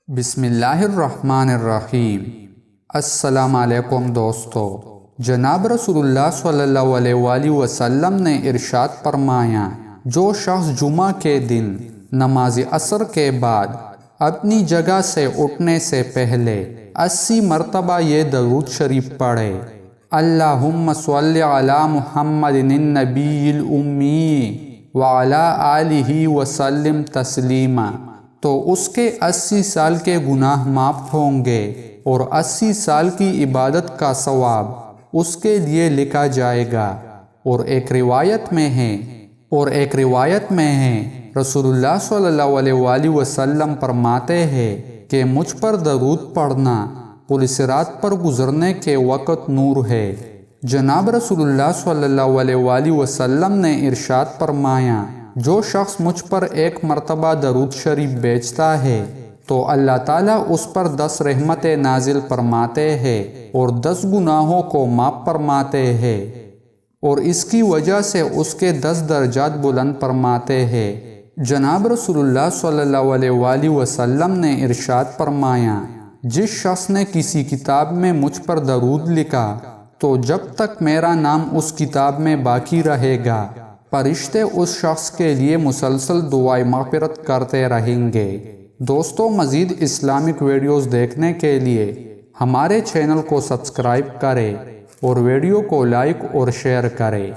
بسم اللہ الرحمن الرحیم۔ السلام علیکم دوستو۔ جناب رسول اللہ صلی اللہ علیہ وآلہ وسلم نے ارشاد فرمایا، جو شخص جمعہ کے دن نماز عصر کے بعد اپنی جگہ سے اٹھنے سے پہلے 80 مرتبہ یہ درود شریف پڑھے، اللہم صلی علی محمد النبی الامی وعلی آلہ وسلم تسلیما، تو اس کے 80 سال کے گناہ معاف ہوں گے اور 80 سال کی عبادت کا ثواب اس کے لیے لکھا جائے گا۔ اور ایک روایت میں ہے رسول اللہ صلی اللہ علیہ وآلہ وسلم فرماتے ہیں کہ مجھ پر درود پڑھنا پل صراط پر گزرنے کے وقت نور ہے۔ جناب رسول اللہ صلی اللہ علیہ وآلہ وسلم نے ارشاد فرمایا، جو شخص مجھ پر ایک مرتبہ درود شریف بیچتا ہے تو اللہ تعالیٰ اس پر 10 رحمتیں نازل فرماتے ہیں اور 10 گناہوں کو معاف فرماتے ہیں، اور اس کی وجہ سے اس کے 10 درجات بلند فرماتے ہیں۔ جناب رسول اللہ صلی اللہ علیہ وآلہ وسلم نے ارشاد فرمایا، جس شخص نے کسی کتاب میں مجھ پر درود لکھا تو جب تک میرا نام اس کتاب میں باقی رہے گا، فرشتے اس شخص کے لیے مسلسل دعائے مغفرت کرتے رہیں گے۔ دوستو، مزید اسلامک ویڈیوز دیکھنے کے لیے ہمارے چینل کو سبسکرائب کریں اور ویڈیو کو لائک اور شیئر کریں۔